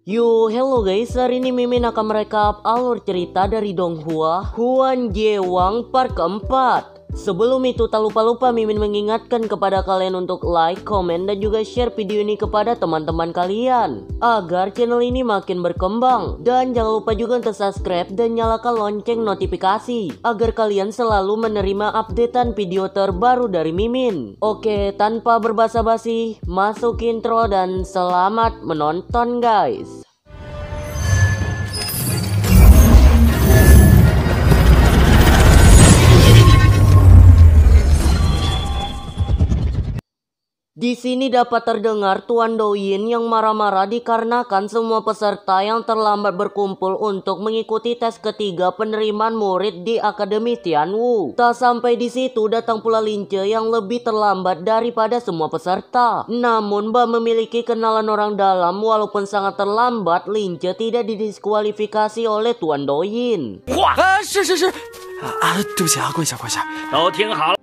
Yo, hello guys, hari ini Mimin akan merekap alur cerita dari Donghua Huan Jewang part keempat. Sebelum itu tak lupa Mimin mengingatkan kepada kalian untuk like, komen, dan juga share video ini kepada teman-teman kalian agar channel ini makin berkembang. Dan jangan lupa juga untuk subscribe dan nyalakan lonceng notifikasi agar kalian selalu menerima updatean video terbaru dari Mimin. Oke, tanpa berbasa-basi, masuk intro dan selamat menonton guys. Di sini dapat terdengar Tuan Douyin yang marah-marah dikarenakan semua peserta yang terlambat berkumpul untuk mengikuti tes ketiga penerimaan murid di Akademi Tianwu. Tak sampai di situ datang pula Lince yang lebih terlambat daripada semua peserta. Namun Ba memiliki kenalan orang dalam, walaupun sangat terlambat, Lince tidak didiskualifikasi oleh Tuan Douyin. 对不起啊，跪下跪下，都听好了。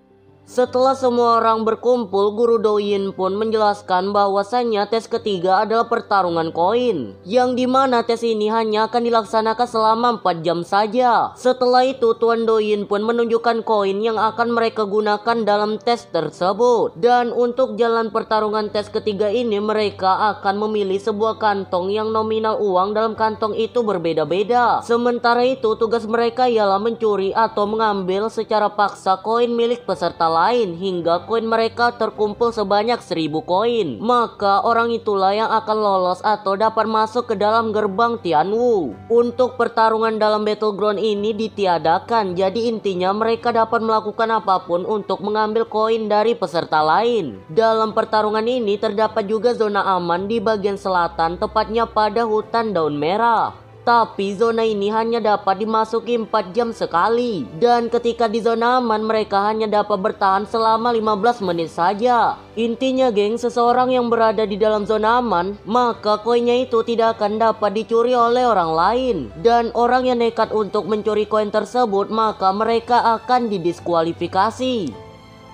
Setelah semua orang berkumpul, Guru Douyin pun menjelaskan bahwasannya tes ketiga adalah pertarungan koin, yang dimana tes ini hanya akan dilaksanakan selama 4 jam saja. Setelah itu Tuan Douyin pun menunjukkan koin yang akan mereka gunakan dalam tes tersebut. Dan untuk jalan pertarungan tes ketiga ini, mereka akan memilih sebuah kantong yang nominal uang dalam kantong itu berbeda-beda. Sementara itu tugas mereka ialah mencuri atau mengambil secara paksa koin milik peserta lain hingga koin mereka terkumpul sebanyak 1000 koin. Maka orang itulah yang akan lolos atau dapat masuk ke dalam gerbang Tianwu. Untuk pertarungan dalam battleground ini ditiadakan, jadi intinya mereka dapat melakukan apapun untuk mengambil koin dari peserta lain. Dalam pertarungan ini terdapat juga zona aman di bagian selatan, tepatnya pada hutan daun merah. Tapi zona ini hanya dapat dimasuki 4 jam sekali. Dan ketika di zona aman mereka hanya dapat bertahan selama 15 menit saja. Intinya geng, seseorang yang berada di dalam zona aman, maka koinnya itu tidak akan dapat dicuri oleh orang lain. Dan orang yang nekat untuk mencuri koin tersebut, maka mereka akan didiskualifikasi.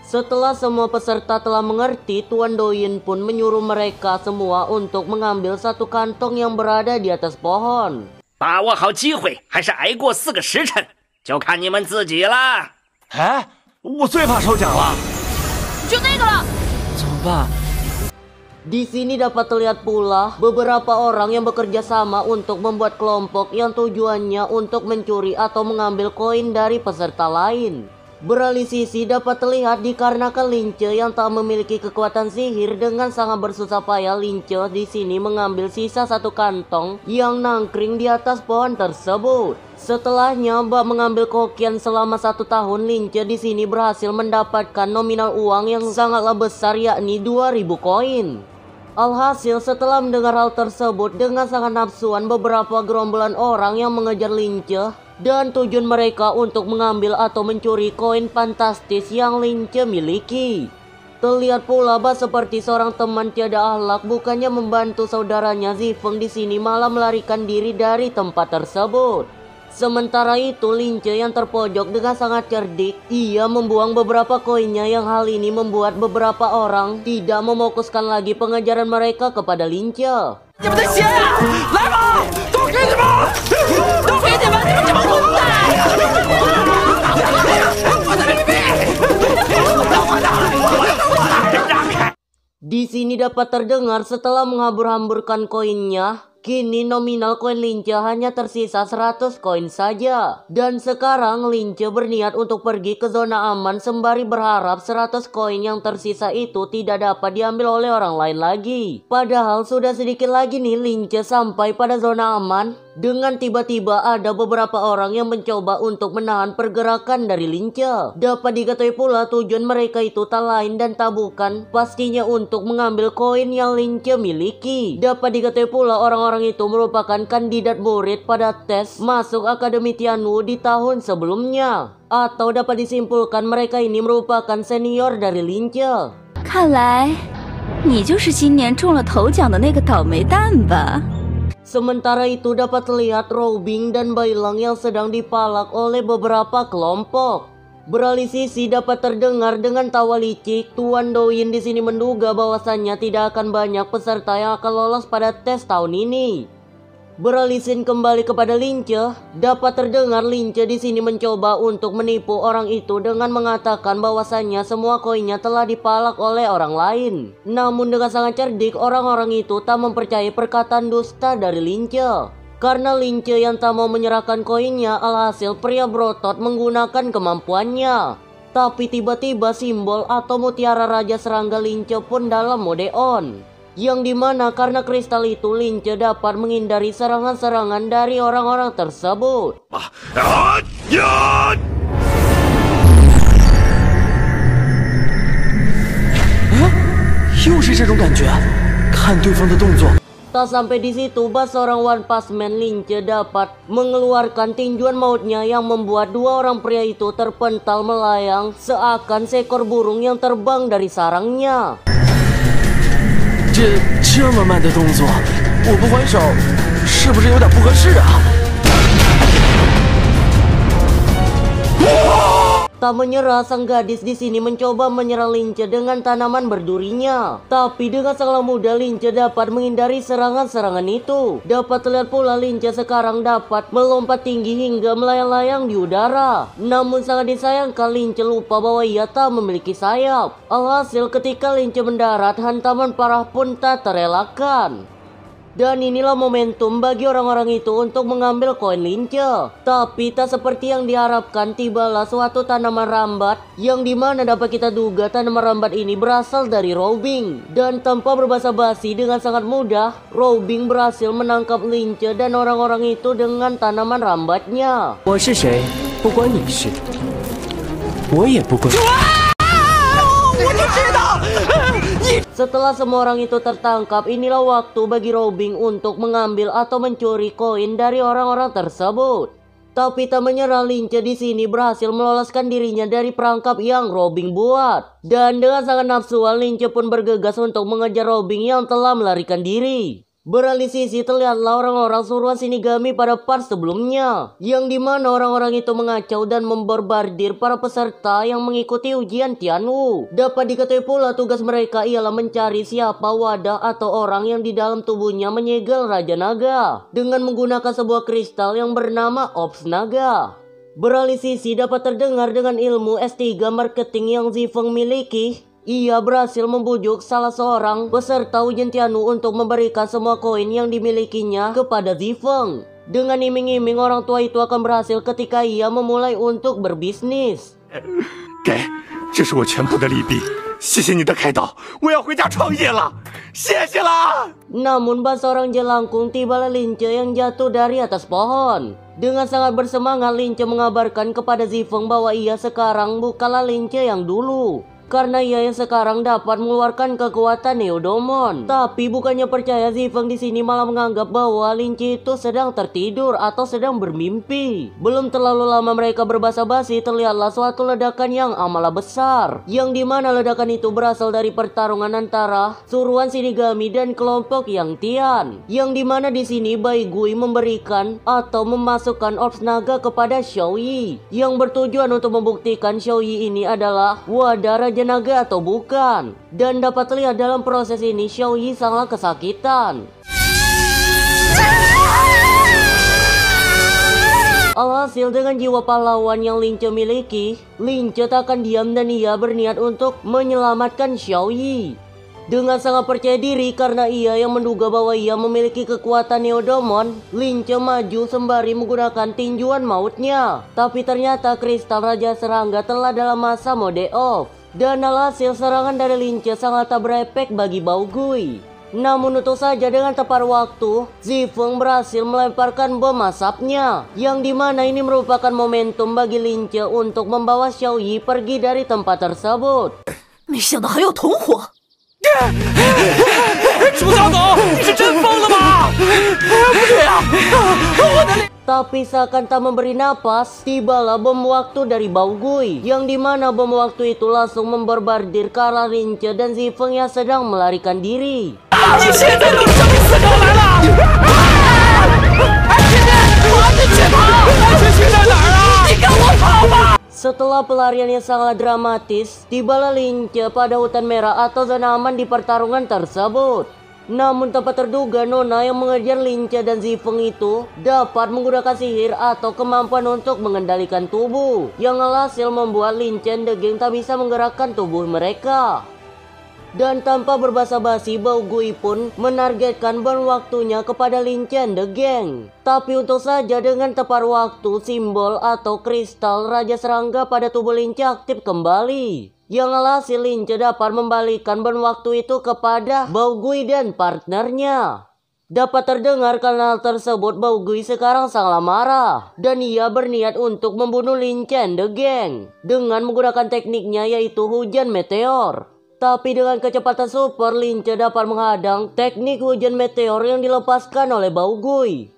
Setelah semua peserta telah mengerti, Tuan Douyin pun menyuruh mereka semua untuk mengambil satu kantong yang berada di atas pohon. 把握好机会，还是挨过4个时辰，就看你们自己了。哎，我最怕抽奖了，就那个了，怎么办？ Di sini dapat terlihat pula beberapa orang yang bekerja sama untuk membuat kelompok yang tujuannya untuk mencuri atau mengambil koin dari peserta lain. Beralih sisi dapat terlihat dikarenakan Lince yang tak memiliki kekuatan sihir, dengan sangat bersusah payah Lince di sini mengambil sisa satu kantong yang nangkring di atas pohon tersebut. Setelahnya Mbak mengambil kokian selama 1 tahun, Lince di sini berhasil mendapatkan nominal uang yang sangatlah besar, yakni 2000 koin. Alhasil setelah mendengar hal tersebut, dengan sangat nafsuan beberapa gerombolan orang yang mengejar Lince dan tujuan mereka untuk mengambil atau mencuri koin fantastis yang Lince miliki. Terlihat pula Ba seperti seorang teman tiada akhlak, bukannya membantu saudaranya Zifeng di sini malah melarikan diri dari tempat tersebut. Sementara itu Lince yang terpojok dengan sangat cerdik, ia membuang beberapa koinnya, yang hal ini membuat beberapa orang tidak memfokuskan lagi pengejaran mereka kepada Lince. 你们的鞋，来吧，都给你们，都给你们，你们这帮混蛋！我的妹妹，让开！ Di sini dapat terdengar setelah menghambur-hamburkan koinnya, kini nominal koin Lince hanya tersisa 100 koin saja. Dan sekarang Lince berniat untuk pergi ke zona aman sembari berharap 100 koin yang tersisa itu tidak dapat diambil oleh orang lain lagi. Padahal sudah sedikit lagi nih Lince sampai pada zona aman. Dengan tiba-tiba ada beberapa orang yang mencoba untuk menahan pergerakan dari Lince. Dapat diketahui pula tujuan mereka itu tak lain dan tak bukan pastinya untuk mengambil koin yang Lince miliki. Dapat diketahui pula orang-orang itu merupakan kandidat murid pada tes masuk Akademi Tianwu di tahun sebelumnya. Atau dapat disimpulkan mereka ini merupakan senior dari Lince. 看来你就是今年中了头奖的那个倒霉蛋吧？ Sementara itu dapat terlihat Robing dan Bailang yang sedang dipalak oleh beberapa kelompok. Beralih sisi dapat terdengar dengan tawa licik, Tuan Douyin di sini menduga bahwasannya tidak akan banyak peserta yang akan lolos pada tes tahun ini. Beralih scene kembali kepada Lince, dapat terdengar Lince di sini mencoba untuk menipu orang itu dengan mengatakan bahwasannya semua koinnya telah dipalak oleh orang lain. Namun dengan sangat cerdik, orang-orang itu tak mempercayai perkataan dusta dari Lince. Karena Lince yang tak mau menyerahkan koinnya, alhasil pria berotot menggunakan kemampuannya. Tapi tiba-tiba simbol atau mutiara Raja Serangga Lince pun dalam mode on. Yang dimana karena kristal itu Lince dapat menghindari serangan-serangan dari orang-orang tersebut. 又是这种感觉，看对方的动作。 Tak sampai di situ, seorang One Punch Man Lince dapat mengeluarkan tinjuan mautnya yang membuat dua orang pria itu terpental melayang seakan seekor burung yang terbang dari sarangnya. 这么慢的动作，我不还手，是不是有点不合适啊？ Tak menyerah, sang gadis di sini mencoba menyerang Lince dengan tanaman berdurinya. Tapi dengan sangat mudah Lince dapat menghindari serangan-serangan itu. Dapat terlihat pula Lince sekarang dapat melompat tinggi hingga melayang-layang di udara. Namun sangat disayangkan Lince lupa bahwa ia tak memiliki sayap. Alhasil ketika Lince mendarat, hantaman parah pun tak terelakkan. Dan inilah momentum bagi orang-orang itu untuk mengambil koin Lince. Tapi tak seperti yang diharapkan, tibalah suatu tanaman rambat yang dimana dapat kita duga tanaman rambat ini berasal dari Robin. Dan tanpa berbasa-basi, dengan sangat mudah Robin berhasil menangkap Lince dan orang-orang itu dengan tanaman rambatnya. 我是谁，不关你事，我也不关。 Setelah semua orang itu tertangkap, inilah waktu bagi Robin untuk mengambil atau mencuri koin dari orang-orang tersebut. Tapi tak menyerah, Lince di sini berhasil meloloskan dirinya dari perangkap yang Robin buat. Dan dengan sangat nafsuan, Lince pun bergegas untuk mengejar Robin yang telah melarikan diri. Beralih sisi, terlihatlah orang-orang suruhan Shinigami pada part sebelumnya, yang dimana orang-orang itu mengacau dan memborbardir para peserta yang mengikuti ujian Tianwu. Dapat diketahui pula tugas mereka ialah mencari siapa wadah atau orang yang di dalam tubuhnya menyegel Raja Naga dengan menggunakan sebuah kristal yang bernama Ops Naga. Beralih sisi, dapat terdengar dengan ilmu S3 marketing yang Zifeng miliki. Ia berhasil membujuk salah seorang peserta ujian Tianwu untuk memberikan semua koin yang dimilikinya kepada Zifeng. Dengan iming-iming orang tua itu akan berhasil ketika ia memulai untuk berbisnis. 给，这是我全部的利币，谢谢你的开导，我要回家创业了，谢谢啦！ Namun seorang jelangkung tibalah Lince yang jatuh dari atas pohon. Dengan sangat bersemangat, Lince mengabarkan kepada Zifeng bahwa ia sekarang bukanlah Lince yang dulu. Karena ia yang sekarang dapat mengeluarkan kekuatan Neodomon. Tapi bukannya percaya, Zifeng di sini malah menganggap bahwa Lince itu sedang tertidur atau sedang bermimpi. Belum terlalu lama mereka berbasa-basi, terlihatlah suatu ledakan yang amatlah besar. Yang dimana ledakan itu berasal dari pertarungan antara suruhan Shinigami dan kelompok Yang Tian. Yang dimana di sini Bai Gui memberikan atau memasukkan Ops Naga kepada Xiaoyi, yang bertujuan untuk membuktikan Xiaoyi ini adalah wadah Raja Naga atau bukan. Dan dapat terlihat dalam proses ini Xiaoyi sangat kesakitan. Alhasil dengan jiwa pahlawan yang Lince miliki, Lince tak akan diam dan ia berniat untuk menyelamatkan Xiaoyi. Dengan sangat percaya diri karena ia yang menduga bahwa ia memiliki kekuatan Neodomon, Lince maju sembari menggunakan tinjuan mautnya. Tapi ternyata kristal Raja Serangga telah dalam masa mode off. Dan alhasil serangan dari Lince sangat tak berefek bagi Baogui. Namun untung saja dengan tepat waktu, Zifeng berhasil melemparkan bom asapnya, yang dimana ini merupakan momentum bagi Lince untuk membawa Xiaoyi pergi dari tempat tersebut. 没想到还有同伙。 楚小总，你是真疯了吗？不对啊，我的脸。 Tapi seakan tak memberi napas, tibalah bom waktu dari Baogui, yang dimana bom waktu itu langsung memborbardir ke arah Lince dan Zifeng yang sedang melarikan diri. 你现在都证明四狗来了！安全员，我们去跑！安全区在哪儿啊？你跟我跑吧！ Setelah pelarian yang sangat dramatis, tibalah Lince pada hutan merah atau zona aman di pertarungan tersebut. Namun tanpa terduga, Nona yang mengejar Lince dan Zifeng itu dapat menggunakan sihir atau kemampuan untuk mengendalikan tubuh, yang alhasil membuat Lince dan The Gang tak bisa menggerakkan tubuh mereka. Dan tanpa berbasa-basi, Baugui pun menargetkan bom waktunya kepada Lince dan The Gang. Tapi untung saja dengan tepat waktu, simbol atau kristal Raja Serangga pada tubuh Lince aktif kembali, yang alhasil Lince dapat membalikan bom waktu itu kepada Baugui dan partnernya. Dapat terdengar karena hal tersebut, Baugui sekarang sangat marah dan ia berniat untuk membunuh Lince dan The Gang dengan menggunakan tekniknya yaitu hujan meteor. Tapi dengan kecepatan super, Lince dapat menghadang teknik hujan meteor yang dilepaskan oleh Baugui.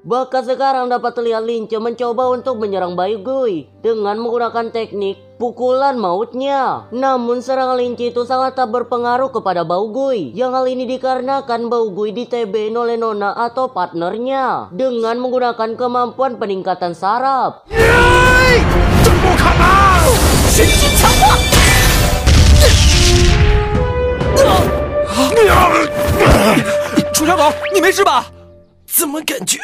Bahkan sekarang dapat terlihat Lince mencoba untuk menyerang Baugui dengan menggunakan teknik pukulan mautnya. Namun serangan Lince itu sangat tak berpengaruh kepada Baugui, yang hal ini dikarenakan Baugui di-TB oleh Nona atau partnernya dengan menggunakan kemampuan peningkatan saraf. 这不可能！神经强化！楚小狗，你没事吧？怎么感觉？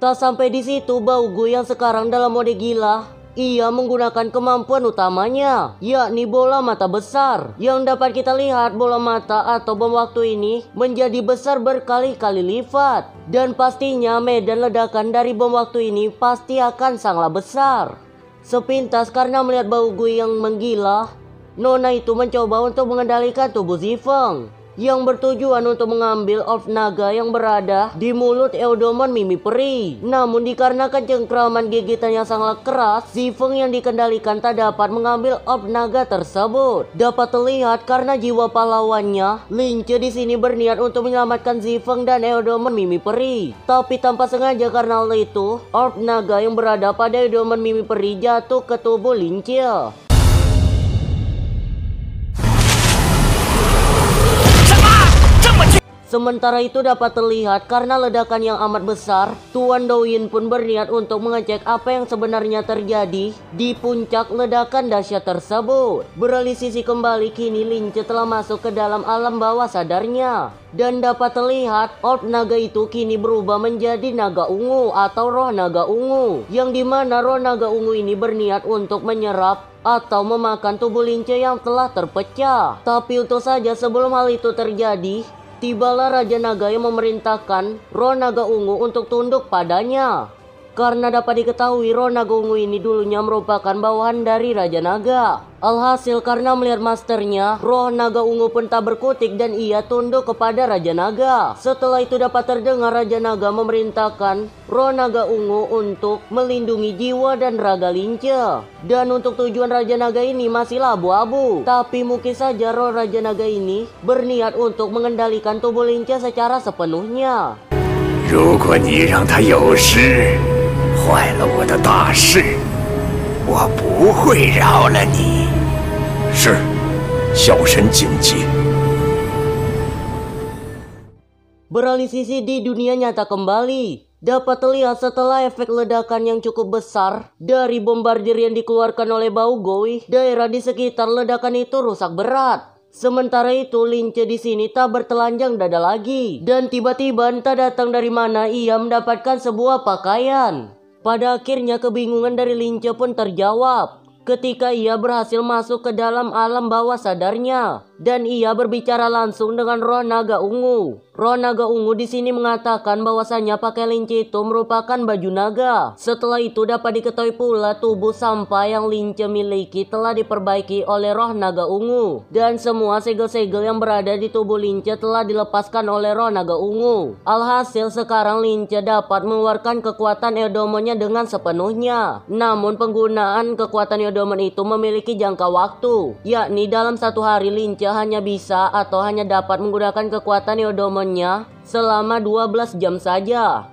Tak sampai di situ, Baugui yang sekarang dalam mode gila, ia menggunakan kemampuan utamanya, yakni bola mata besar. Yang dapat kita lihat, bola mata atau bom waktu ini menjadi besar berkali-kali lipat. Dan pastinya medan ledakan dari bom waktu ini pasti akan sangat besar. Sepintas karena melihat Baugui yang menggila, Nona itu mencoba untuk mengendalikan tubuh Zifeng, yang bertujuan untuk mengambil orb naga yang berada di mulut Eodomon Mimi Peri. Namun dikarenakan cengkraman gigitan yang sangat keras, Zifeng yang dikendalikan tak dapat mengambil orb naga tersebut. Dapat terlihat karena jiwa pahlawannya, Lince di sini berniat untuk menyelamatkan Zifeng dan Eodomon Mimi Peri. Tapi tanpa sengaja karena hal itu, orb naga yang berada pada Eodomon Mimi Peri jatuh ke tubuh Lince. Sementara itu dapat terlihat karena ledakan yang amat besar, Tuan Douyin pun berniat untuk mengecek apa yang sebenarnya terjadi di puncak ledakan dahsyat tersebut. Beralih sisi kembali, kini Lince telah masuk ke dalam alam bawah sadarnya. Dan dapat terlihat orb naga itu kini berubah menjadi naga ungu atau roh naga ungu, yang dimana roh naga ungu ini berniat untuk menyerap atau memakan tubuh Lince yang telah terpecah. Tapi untung saja sebelum hal itu terjadi, tibalah Raja Naga yang memerintahkan roh naga ungu untuk tunduk padanya. Karena dapat diketahui roh naga ungu ini dulunya merupakan bawahan dari Raja Naga. Alhasil karena melihat masternya, roh naga ungu pun tak berkutik dan ia tunduk kepada Raja Naga. Setelah itu dapat terdengar Raja Naga memerintahkan roh naga ungu untuk melindungi jiwa dan raga Lince. Dan untuk tujuan Raja Naga ini masih abu-abu. Tapi mungkin saja roh Raja Naga ini berniat untuk mengendalikan tubuh Lince secara sepenuhnya. 如果你让他有事，坏了我的大事，我不会饶了你。是，小神谨记。 Beralih sisi di dunia nyata kembali, dapat terlihat setelah efek ledakan yang cukup besar dari bombardir yang dikeluarkan oleh Baugui, daerah di sekitar ledakan itu rusak berat. Sementara itu Lince di sini tak bertelanjang dada lagi, dan tiba-tiba entah datang dari mana ia mendapatkan sebuah pakaian. Pada akhirnya kebingungan dari Lince pun terjawab ketika ia berhasil masuk ke dalam alam bawah sadarnya dan ia berbicara langsung dengan roh naga ungu. Roh naga ungu di sini mengatakan bahwasanya pakai Lince itu merupakan baju naga. Setelah itu dapat diketahui pula tubuh sampah yang Lince miliki telah diperbaiki oleh roh naga ungu dan semua segel-segel yang berada di tubuh Lince telah dilepaskan oleh roh naga ungu. Alhasil sekarang Lince dapat mengeluarkan kekuatan Eodomonnya dengan sepenuhnya. Namun penggunaan kekuatan Eodomon itu memiliki jangka waktu, yakni dalam satu hari Lince hanya bisa atau hanya dapat menggunakan kekuatan Eodomonnya selama 12 jam saja.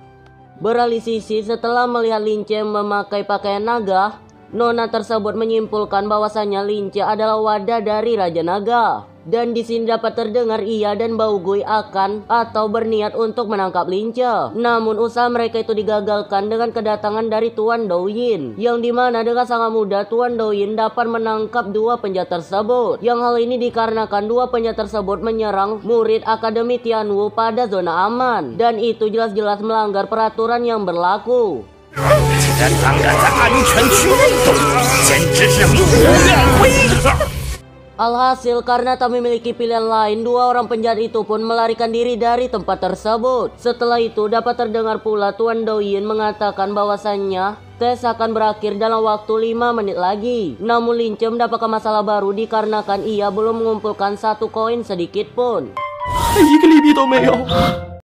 Beralih sisi, setelah melihat Lince memakai pakaian naga, Nona tersebut menyimpulkan bahwasanya Lince adalah wadah dari Raja Naga. Dan di sini dapat terdengar ia dan Baugui akan atau berniat untuk menangkap Lince. Namun usaha mereka itu digagalkan dengan kedatangan dari Tuan Douyin, yang dimana dengan sangat mudah Tuan Douyin dapat menangkap dua penjahat tersebut. Yang hal ini dikarenakan dua penjahat tersebut menyerang murid Akademi Tianwu pada zona aman, dan itu jelas-jelas melanggar peraturan yang berlaku. 竟然胆敢在安全区内动武，简直是目无面归！ Alhasil karena tak memiliki pilihan lain, dua orang penjahat itu pun melarikan diri dari tempat tersebut. Setelah itu dapat terdengar pula Tuan Douyin mengatakan bahwasannya tes akan berakhir dalam waktu 5 menit lagi. Namun Lince mendapatkan masalah baru dikarenakan ia belum mengumpulkan 1 koin sedikit pun. 一个利币都没有。